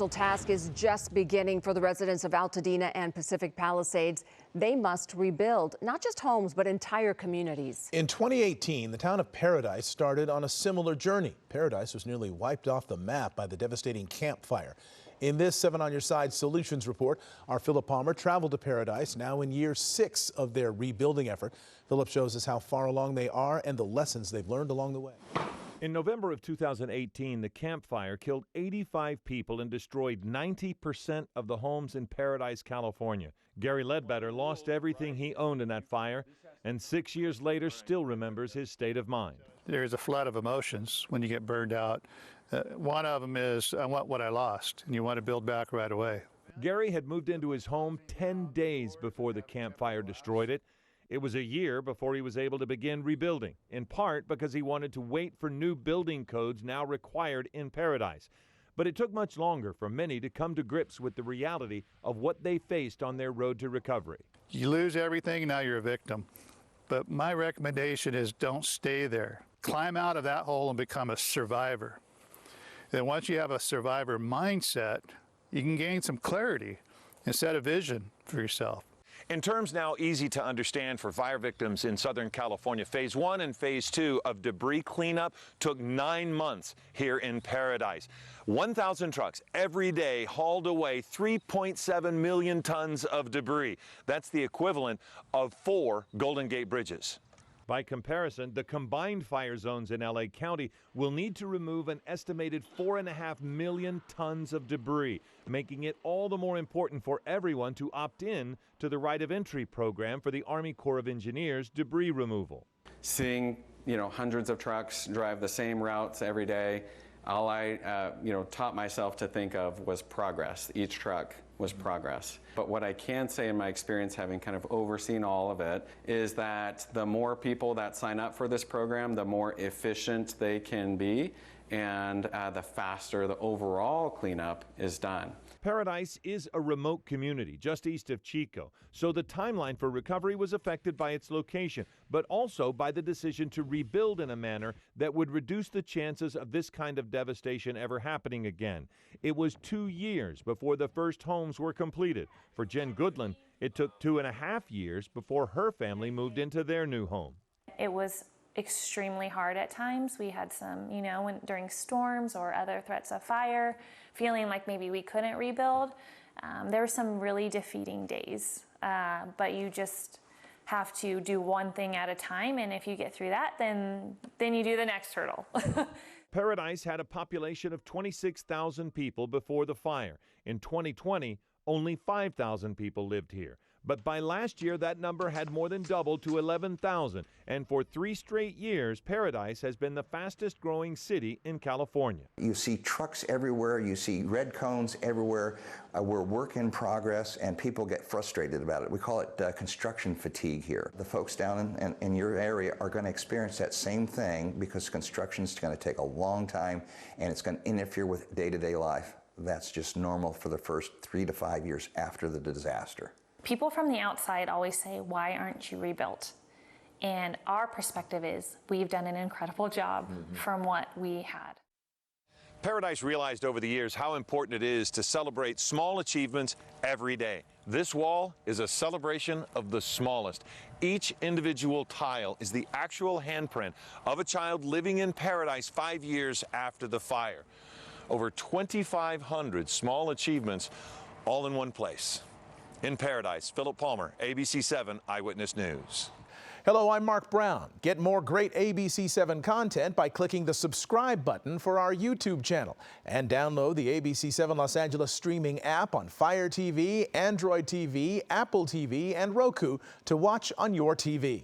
monumental task is just beginning for the residents of Altadena and Pacific Palisades. They must rebuild not just homes, but entire communities. In 2018, the town of Paradise started on a similar journey. Paradise was nearly wiped off the map by the devastating Camp Fire. In this 7 on Your Side Solutions report, our Philip Palmer traveled to Paradise, now in year 6 of their rebuilding effort. Philip shows us how far along they are and the lessons they've learned along the way. In November of 2018, the Camp Fire killed 85 people and destroyed 90% of the homes in Paradise, California. Gary Ledbetter lost everything he owned in that fire, and 6 years later still remembers his state of mind. There's a flood of emotions when you get burned out. One of them is, I want what I lost, and you want to build back right away. Gary had moved into his home 10 days before the Camp Fire destroyed it. It was a year before he was able to begin rebuilding, in part because he wanted to wait for new building codes now required in Paradise. But it took much longer for many to come to grips with the reality of what they faced on their road to recovery. You lose everything, now you're a victim. But my recommendation is don't stay there. Climb out of that hole and become a survivor. Then once you have a survivor mindset, you can gain some clarity and set a vision for yourself. In terms now easy to understand for fire victims in Southern California, Phase 1 and Phase 2 of debris cleanup took 9 months here in Paradise. 1,000 trucks every day hauled away 3.7 million tons of debris. That's the equivalent of 4 Golden Gate bridges. By comparison, the combined fire zones in LA County will need to remove an estimated 4.5 million tons of debris, making it all the more important for everyone to opt in to the right of entry program for the Army Corps of Engineers debris removal. Seeing, hundreds of trucks drive the same routes every day, all I, taught myself to think of was progress. Each truck was progress. But what I can say in my experience, having kind of overseen all of it, is that the more people that sign up for this program, the more efficient they can be, and the faster the overall cleanup is done. Paradise is a remote community just east of Chico, so the timeline for recovery was affected by its location, but also by the decision to rebuild in a manner that would reduce the chances of this kind of devastation ever happening again. It was 2 years before the first homes were completed. For Jen Goodland, it took 2.5 years before her family moved into their new home. It was extremely hard at times. We had some, during storms or other threats of fire, feeling like maybe we couldn't rebuild. There were some really defeating days, but you just have to do one thing at a time, and if you get through that, then you do the next hurdle. Paradise had a population of 26,000 people before the fire. In 2020, only 5,000 people lived here. But by last year, that number had more than doubled to 11,000. And for 3 straight years, Paradise has been the fastest growing city in California. You see trucks everywhere. You see red cones everywhere. We're work in progress, and people get frustrated about it. We call it construction fatigue here. The folks down in your area are going to experience that same thing because construction is going to take a long time, and it's going to interfere with day-to-day life. That's just normal for the first 3 to 5 years after the disaster. People from the outside always say, why aren't you rebuilt? And our perspective is, we've done an incredible job from what we had. Paradise realized over the years how important it is to celebrate small achievements every day. This wall is a celebration of the smallest. Each individual tile is the actual handprint of a child living in Paradise 5 years after the fire. Over 2,500 small achievements all in one place. In Paradise, Philip Palmer, ABC 7 Eyewitness News. Hello, I'm Mark Brown. Get more great ABC 7 content by clicking the subscribe button for our YouTube channel. And download the ABC 7 Los Angeles streaming app on Fire TV, Android TV, Apple TV, and Roku to watch on your TV.